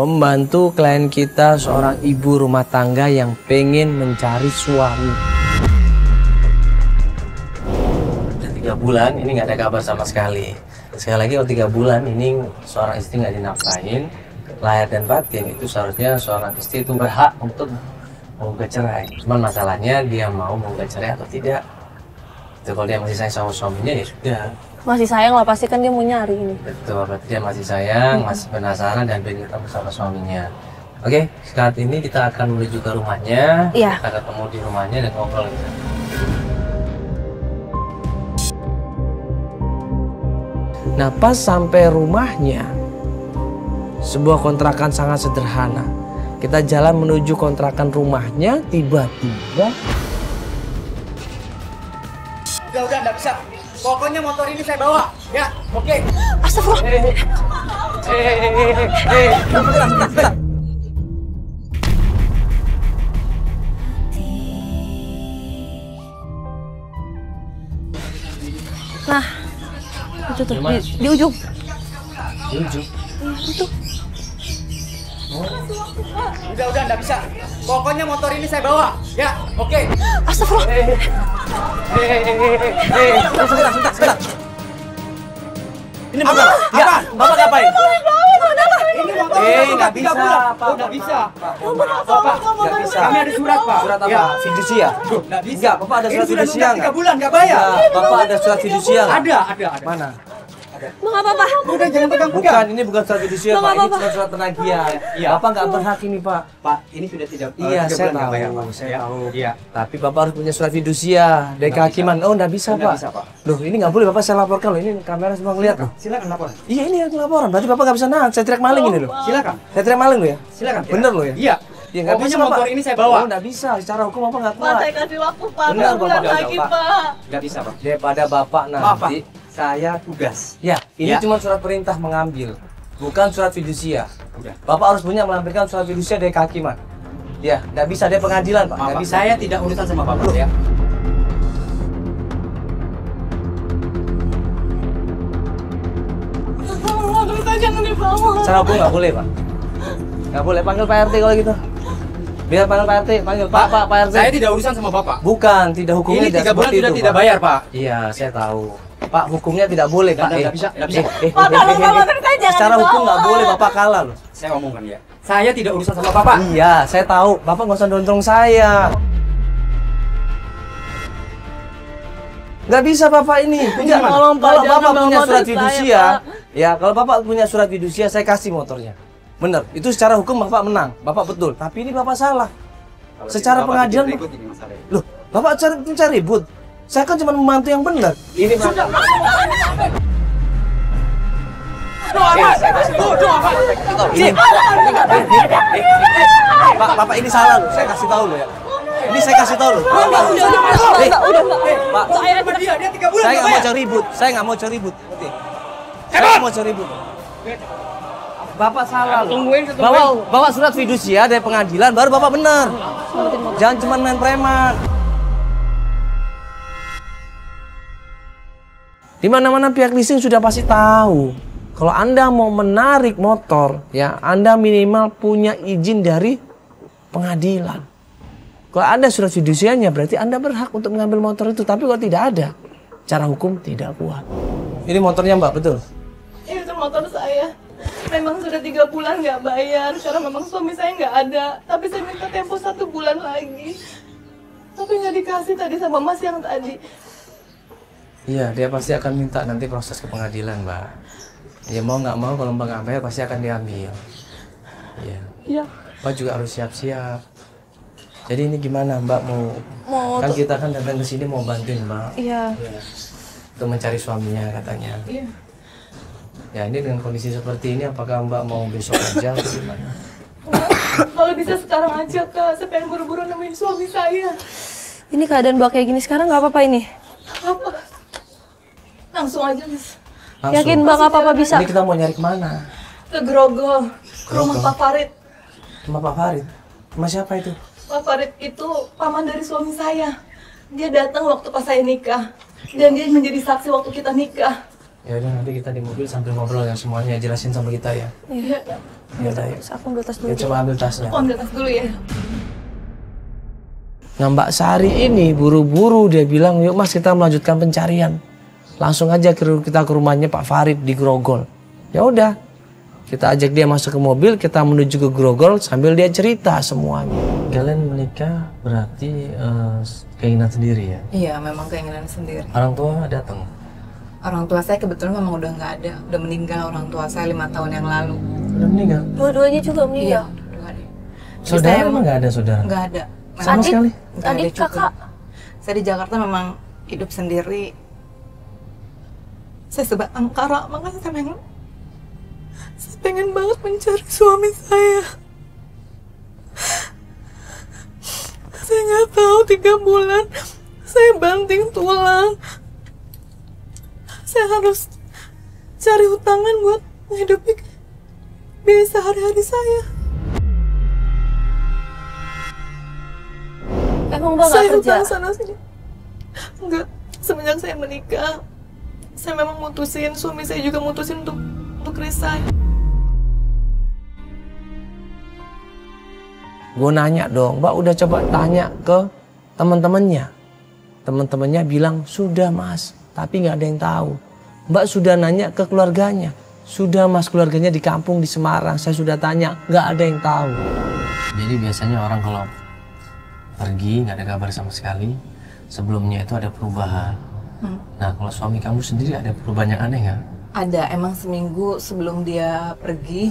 membantu klien kita, seorang ibu rumah tangga yang pengen mencari suami. Udah 3 bulan ini nggak ada kabar sama sekali. Sekali lagi kalau 3 bulan ini seorang istri nggak dinafkahin, lahir dan batin itu seharusnya seorang istri itu berhak untuk menggugat cerai. Cuman masalahnya dia mau menggugat cerai atau tidak. Itu kalau dia masih sayang sama suaminya ya sudah. Masih sayang lah, pasti kan dia mau nyari ini. Betul, berarti dia masih sayang, masih penasaran dan pengen ketemu sama suaminya. Oke, saat ini kita akan menuju ke rumahnya. Iya. Kita ketemu di rumahnya dan ngobrol gitu. Nah, pas sampai rumahnya, sebuah kontrakan sangat sederhana. Kita jalan menuju kontrakan rumahnya, tiba-tiba... Udah, nggak bisa. Pokoknya motor ini saya bawa, ya, oke. Astagfirullah. Bentar. Nah, itu tuh, di ujung. Di ujung? Itu. Udah, nggak bisa. Pokoknya motor ini saya bawa, ya, oke. Astagfirullah. Sebentar. Ini motor, apa? Bapak ngapain? Ini motor nggak bisa, Pak. Nggak bisa. Bapak, nggak bisa. Kami ada surat, Pak. Surat apa? Ya. Fidusia? Nggak bisa. Enggak, Bapak ada surat fidusia nggak? 3 bulan nggak bayar. Bapak ada surat fidusia nggak? Ada. Mana? Bang, apa-apa? Udah, jangan pegang-pegang. Bukan, ini bukan surat fidusia, Bang, Pak. Ini apa-apa? cuma surat penagihan. Iya. Bapak nggak berhak ini, Pak. Pak, ini sudah tidak. Iya, 3 saya bulan nggak tahu. bayar, Pak. Saya tahu. Iya. Tapi Bapak harus punya surat fidusia dari Nggak kehakiman. bisa. Oh, nggak bisa, Nggak Pak. bisa, Pak. Loh, ini nggak boleh, Bapak saya laporkan loh. Ini kamera semua ngeliat loh. Silakan lapor. Iya, ini yang laporan. Berarti Bapak nggak bisa nahan. Saya teriak maling ini loh. Silakan. Saya teriak maling loh ya. Silakan. Bener loh ya? Iya. Ya, nggak Pokoknya bisa, Bapak. motor ini saya bawa. Oh, nggak bisa. Secara hukum Bapak nggak Pak, kuat. saya kasih waktu, Pak. Benar, 2 bulan Bapak. lagi, Pak. Pak. Nggak bisa, Pak. Daripada Bapak nanti. Saya tugas. Ya, ini Ya. cuma surat perintah mengambil. Bukan surat fidusia. Udah. Bapak harus punya melampirkan surat fidusia dari kehakiman. Ya, nggak bisa. Dia pengadilan, Pak. Nggak Maaf, bisa. saya tidak urusan sama Bapak ya. Kita jangan dibawa. Secara hukum nggak boleh, Pak. Nggak boleh. Panggil Pak RT kalau gitu. Biar panggil Pak RT. Panggil Pak RT. Saya tidak urusan sama Bapak. Bukan, tidak hukumnya Ini 3 tidak bulan seperti sudah itu, tidak Pak. bayar, Pak. Iya, saya tahu. Pak, hukumnya tidak boleh, Pak. Nggak bisa, nggak bisa. Pak, tolong, Pak, saya jangan Secara hukum dibawa. nggak boleh, Bapak kalah loh. Saya omongkan ya. Saya tidak urusan sama Bapak. Iya, saya tahu. Bapak nggak usah dorong saya. Nggak bisa Bapak ini. Enggak, Tolong, Pak, kalau jangan Bapak bawa punya motor surat saya, fidusia, Pak. ya kalau Bapak punya surat fidusia, saya kasih motornya. Bener, itu secara hukum Bapak menang. Bapak betul. Tapi ini Bapak salah. Kalau Secara Bapak pengadilan, tidak ikut, ini masalah. Loh, Bapak cari ribut. Saya kan cuma membantu yang benar. Ini Bapak. Pak, Bapak ini salah loh. Saya kasih tahu loh ya. Ini saya kasih tahu loh. Udah, Pak, Dia 3 bulan saya nggak nggak mau bayar. cari ribut. Saya nggak mau cari ribut. Oke. Saya nggak mau cari ribut. Bapak salah loh. Bawa surat fidusia dari pengadilan, baru Bapak benar. Jangan cuma main preman. Di mana-mana pihak leasing sudah pasti tahu. Kalau Anda mau menarik motor, ya Anda minimal punya izin dari pengadilan. Kalau ada surat fidusianya, berarti Anda berhak untuk mengambil motor itu. Tapi kalau tidak ada, cara hukum tidak kuat. Ini motornya Mbak, betul? Itu motor saya. Memang sudah 3 bulan nggak bayar, karena memang suami saya nggak ada. Tapi saya minta tempo 1 bulan lagi. Tapi nggak dikasih tadi sama mas yang tadi. Iya, dia pasti akan minta nanti proses ke pengadilan, Mbak. Ya mau nggak mau, kalau Mbak nggak bayar pasti akan diambil. Iya. Iya. Mbak juga harus siap-siap. Jadi ini gimana Mbak mau kan tuh- kita kan datang ke sini mau bantuin Mbak. Iya. Ya. Untuk mencari suaminya katanya. Iya. Ya ini dengan kondisi seperti ini apakah Mbak mau besok aja atau gimana? Kalau bisa sekarang aja, Kak. Saya pengen buru-buru nemuin suami saya. Ini keadaan Mbak kayak gini sekarang nggak apa-apa ini? Apa? Langsung aja, Mas. Langsung. Yakin Mbak nggak apa-apa bisa? Ini kita mau nyari kemana? Ke Grogol, ke rumah Pak Farid. Rumah Pak Farid? Rumah siapa itu? Pak Farid itu paman dari suami saya. Dia datang waktu pas saya nikah. Dan dia menjadi saksi waktu kita nikah. Ya udah nanti kita di mobil sambil ngobrol ya semuanya, jelasin sama kita ya. Iya. Ya udah ya. Aku ambil tas dulu. Ya coba ambil tasnya. Aku ambil tas dulu ya. Nah Mbak Sari ini buru-buru dia bilang, yuk Mas kita melanjutkan pencarian. Langsung aja kita ke rumahnya Pak Farid di Grogol. Ya udah, kita ajak dia masuk ke mobil, kita menuju ke Grogol sambil dia cerita semuanya. Kalian menikah berarti keinginan sendiri ya? Iya, memang keinginan sendiri. Orang tua datang? Orang tua saya kebetulan memang udah nggak ada, udah meninggal orang tua saya 5 tahun yang lalu. Udah meninggal? Dua-duanya juga meninggal. Iya, dua-duanya. Saudara emang nggak ada saudara? Nggak ada. Sama Adik? sekali? Nggak ada Adik, juga. kakak? Saya di Jakarta memang hidup sendiri. Saya sebatang kara, makanya saya pengen banget mencari suami saya. Saya nggak tahu 3 bulan saya banting tulang. Saya harus cari hutangan buat menghidupi biaya sehari-hari saya. Emang Mbak Saya nggak kerja? hutang sana sini. Enggak, semenjak saya menikah, saya memang mutusin, suami saya juga mutusin untuk resign. Gue nanya dong, Mbak udah coba tanya ke teman-temannya. Teman-temannya bilang, sudah Mas, tapi nggak ada yang tahu. Mbak sudah nanya ke keluarganya. Sudah Mas, keluarganya di kampung di Semarang, saya sudah tanya, nggak ada yang tahu. Jadi biasanya orang kalau pergi nggak ada kabar sama sekali, sebelumnya itu ada perubahan. Nah kalau suami kamu sendiri ada perubahan yang aneh nggak? Ada, emang seminggu sebelum dia pergi,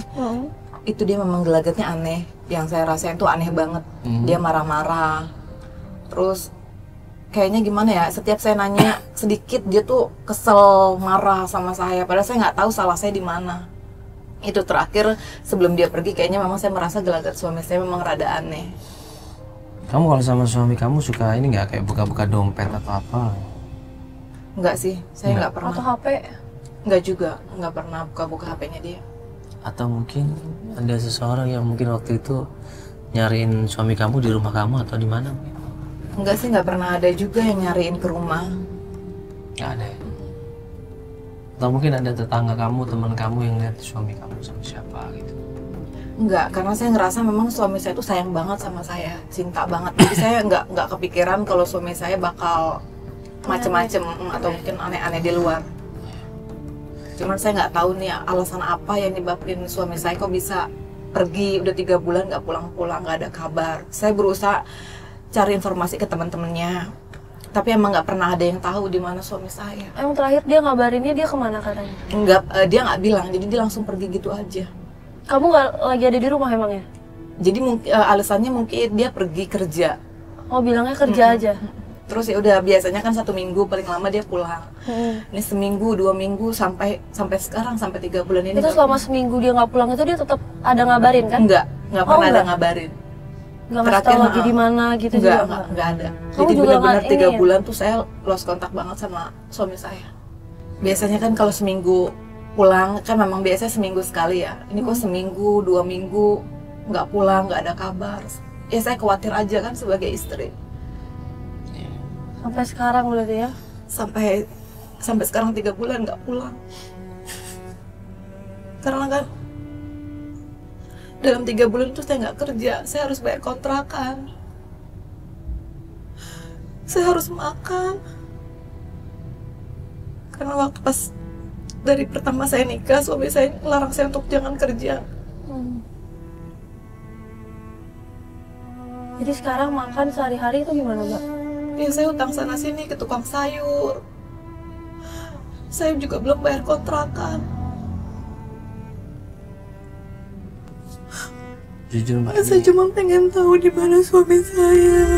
itu dia memang gelagatnya aneh. Yang saya rasain tuh aneh banget. Dia marah-marah. Terus kayaknya gimana ya, setiap saya nanya sedikit dia tuh kesel, marah sama saya. Padahal saya nggak tahu salah saya di mana. Itu terakhir sebelum dia pergi kayaknya memang saya merasa gelagat suami saya memang rada aneh. Kamu kalau sama suami kamu suka ini nggak kayak buka-buka dompet atau apa? Enggak sih, saya nggak pernah. Atau HP? Enggak juga, nggak pernah buka-buka HP-nya dia. Atau mungkin ada seseorang yang mungkin waktu itu nyariin suami kamu di rumah kamu atau di mana? Enggak sih, nggak pernah ada juga yang nyariin ke rumah. Nggak ada ya? Atau mungkin ada tetangga kamu, teman kamu yang lihat suami kamu sama siapa gitu? Enggak, karena saya ngerasa memang suami saya tuh sayang banget sama saya, cinta banget. Jadi saya nggak kepikiran kalau suami saya bakal macem-macem atau mungkin aneh-aneh di luar. Cuman saya nggak tahu nih alasan apa yang nyebabin suami saya kok bisa pergi udah 3 bulan nggak pulang-pulang, nggak ada kabar. Saya berusaha cari informasi ke teman-temannya, tapi emang nggak pernah ada yang tahu di mana suami saya. Emang terakhir dia ngabarinnya dia kemana katanya? Enggak, dia nggak bilang, jadi dia langsung pergi gitu aja. Kamu nggak lagi ada di rumah emangnya? Jadi alasannya mungkin dia pergi kerja. Oh bilangnya kerja aja? Terus ya udah, biasanya kan 1 minggu paling lama dia pulang. Ini seminggu, 2 minggu, sampai sekarang, sampai 3 bulan ini. Itu selama seminggu dia nggak pulang itu dia tetap ada ngabarin kan? Nggak Oh, pernah ada enggak? ngabarin. Nggak ngasih tahu lagi di mana gitu juga? Nggak ada. Kamu Jadi juga benar-benar nggak 3 ini ya? bulan tuh saya lost kontak banget sama suami saya. Biasanya kan kalau seminggu pulang, kan memang biasanya seminggu sekali ya. Ini kok seminggu, 2 minggu nggak pulang, nggak ada kabar. Ya saya khawatir aja kan sebagai istri. Sampai sekarang berarti ya? Sampai sekarang 3 bulan nggak pulang. Karena kan dalam 3 bulan itu saya nggak kerja, saya harus bayar kontrakan, saya harus makan. Karena waktu pas dari pertama saya nikah, suami saya larang saya untuk jangan kerja. Jadi sekarang makan sehari-hari itu gimana Mbak? Ya saya utang sana sini ke tukang sayur. Saya juga belum bayar kontrakan. Jujur Mbak, Saya cuma pengen tahu di mana suami saya.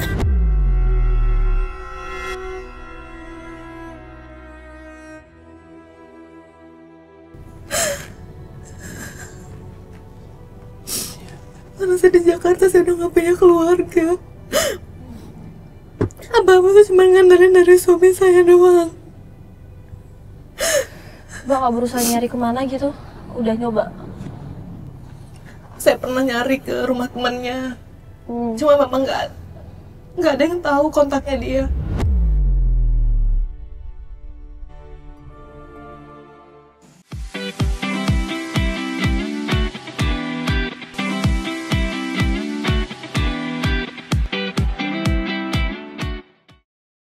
Karena saya di Jakarta, saya udah gak punya keluarga. Abang tuh cuma ngandelin dari suami saya doang. Mbak nggak berusaha nyari kemana gitu? Udah nyoba? Saya pernah nyari ke rumah temannya, cuma memang nggak ada yang tahu kontaknya dia.